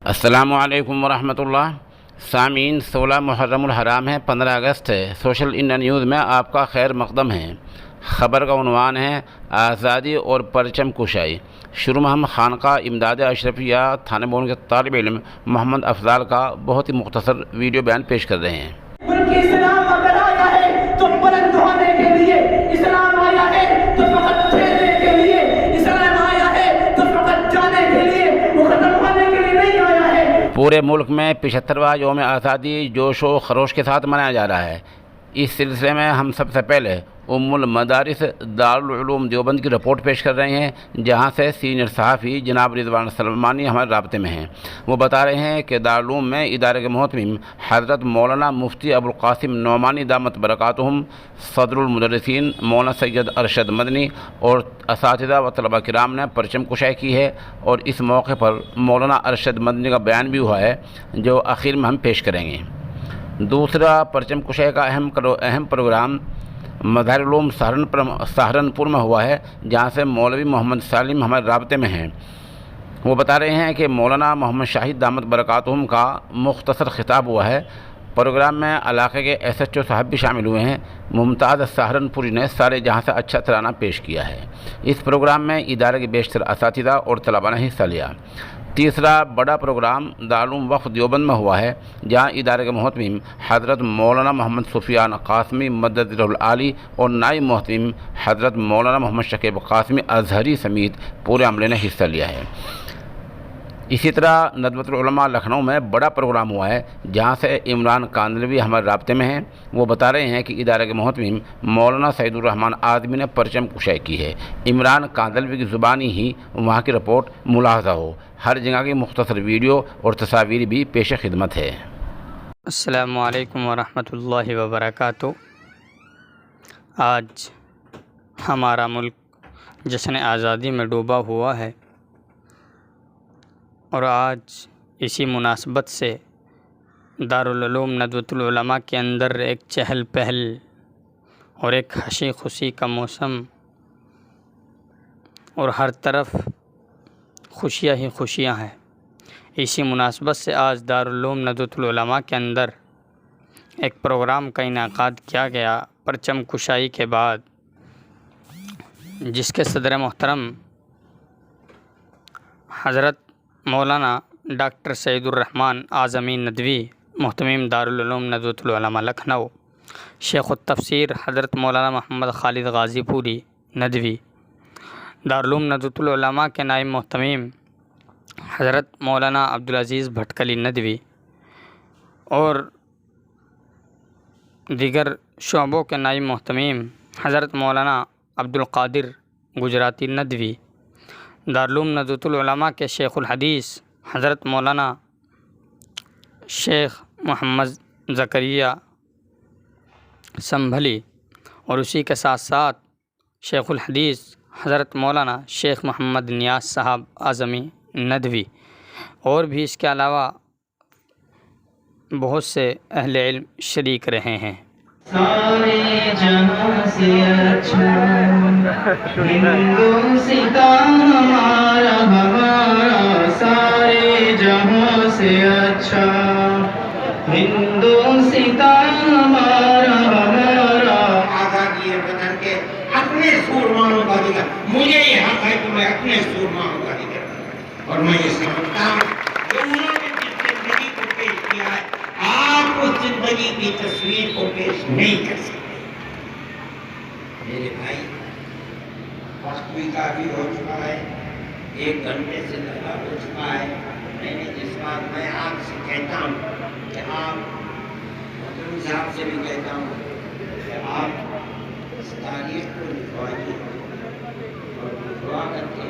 السلام علیکم ورحمۃ اللہ سامعین، 16 محرم الحرام ہے، 15 اگست ہے۔ سوشل انڈیا نیوز میں آپ کا خیر مقدم ہے۔ خبر کا عنوان ہے آزادی اور پرچم کشائی۔ شروع میں ہم خانقاہ امداد اشرفیہ تھانے بون کے طالب علم محمد افضال کا بہت ہی مختصر ویڈیو بیان پیش کر رہے ہیں۔ ملک اسلام اگر آیا ہے تو بلند ہونے کے لیے، اسلام آیا ہے تو فقط پھیلنے کے لیے، اسلام آیا ہے تو فقط جانے کے لیے، وہ ختم ہونے کے لیے نہیں آیا ہے۔ پورے ملک میں 75واں یوم آزادی جوش و خروش کے ساتھ منایا جا رہا ہے۔ اس سلسلے میں ہم سب سے پہلے ام المدارس دارالعلوم دیوبند کی رپورٹ پیش کر رہے ہیں، جہاں سے سینئر صحافی جناب رضوان سلمانی ہمارے رابطے میں ہیں۔ وہ بتا رہے ہیں کہ دارالعلوم میں ادارے کے محتمم حضرت مولانا مفتی ابوالقاسم نعمانی دامت برکاتہم، صدر المدرسین مولانا سید ارشد مدنی اور اساتذہ و طلباء کرام نے پرچم کشائی کی ہے، اور اس موقع پر مولانا ارشد مدنی کا بیان بھی ہوا ہے، جو آخر میں ہم پیش کریں گے۔ دوسرا پرچم کشائی کا اہم پروگرام مظاہر العلوم سہارنپور میں ہوا ہے، جہاں سے مولوی محمد سالم ہمارے رابطے میں ہیں۔ وہ بتا رہے ہیں کہ مولانا محمد شاہد دامت برکاتہم کا مختصر خطاب ہوا ہے۔ پروگرام میں علاقے کے ایس ایچ او صاحب بھی شامل ہوئے ہیں۔ ممتاز سہارنپوری نے سارے جہاں سے اچھا ترانہ پیش کیا ہے۔ اس پروگرام میں ادارے کے بیشتر اساتذہ اور طلباء نے حصہ لیا۔ تیسرا بڑا پروگرام دارالعلوم وقف دیوبند میں ہوا ہے، جہاں ادارے کے محتمم حضرت مولانا محمد سفیان قاسمی مدد العالی اور نائب محتمم حضرت مولانا محمد شکیب قاسمی ازہری سمیت پورے عملے نے حصہ لیا ہے۔ اسی طرح ندوۃ العلماء لکھنؤ میں بڑا پروگرام ہوا ہے، جہاں سے عمران کاندلوی ہمارے رابطے میں ہیں۔ وہ بتا رہے ہیں کہ ادارے کے محتمم مولانا سعید الرحمان اعظمی نے پرچم کشائی کی ہے۔ عمران کاندلوی کی زبانی ہی وہاں کی رپورٹ ملاحظہ ہو۔ ہر جگہ کی مختصر ویڈیو اور تصاویر بھی پیش خدمت ہے۔ السلام علیکم ورحمۃ اللہ وبرکاتہ۔ آج ہمارا ملک جشن آزادی میں ڈوبا ہوا ہے، اور آج اسی مناسبت سے دارالعلوم ندوۃ العلماء کے اندر ایک چہل پہل اور ایک ہنسی خوشی کا موسم، اور ہر طرف خوشیاں ہی خوشیاں ہیں۔ اسی مناسبت سے آج دارالعلوم ندوۃ العلماء کے اندر ایک پروگرام کا انعقاد کیا گیا پرچم کشائی کے بعد، جس کے صدر محترم حضرت مولانا ڈاکٹر سعید الرحمان اعظمی ندوی محتمم دارالعلوم ندوۃ العلماء لکھنؤ، شیخ التفسیر حضرت مولانا محمد خالد غازی پوری ندوی، دارالعلوم ندوۃ العلماء کے نائب محتمم حضرت مولانا عبدالعزیز بھٹکلی ندوی، اور دیگر شعبوں کے نائب محتمم حضرت مولانا عبدالقادر گجراتی ندوی، دارالعلوم ندوۃ العلماء کے شیخ الحدیث حضرت مولانا شیخ محمد زکریہ سنبھلی، اور اسی کے ساتھ ساتھ شیخ الحدیث حضرت مولانا شیخ محمد نیاز صاحب اعظمی ندوی، اور بھی اس کے علاوہ بہت سے اہل علم شریک رہے ہیں۔ سارے جہاں سے اچھا ہندوستاں ہمارا ہمارا، سارے جہاں سے اچھا ہندوستاں ہمارا ہمارا۔ آزادی وطن کے اپنے سورماؤں کا ذکر، مجھے یہ حق ہے کہ میں اپنے سورماؤں کا ذکر کروں، اور میں یہ سمجھتا ہوں کہ انہوں نے جس زندگی کو پیش کیا ہے، آپ اس زندگی کی تصویر کو پیش نہیں کر سکتے۔ میرے بھائی، وقت بھی کافی ہو چکا ہے، 1 گھنٹے سے زیادہ ہو چکا ہے۔ میں نے جس بات میں آپ سے کہتا ہوں کہ آپ محترم صاحب سے بھی کہتا ہوں کہ آپ اس تاریخ کو لکھوائیے، اور لکھوا کر کے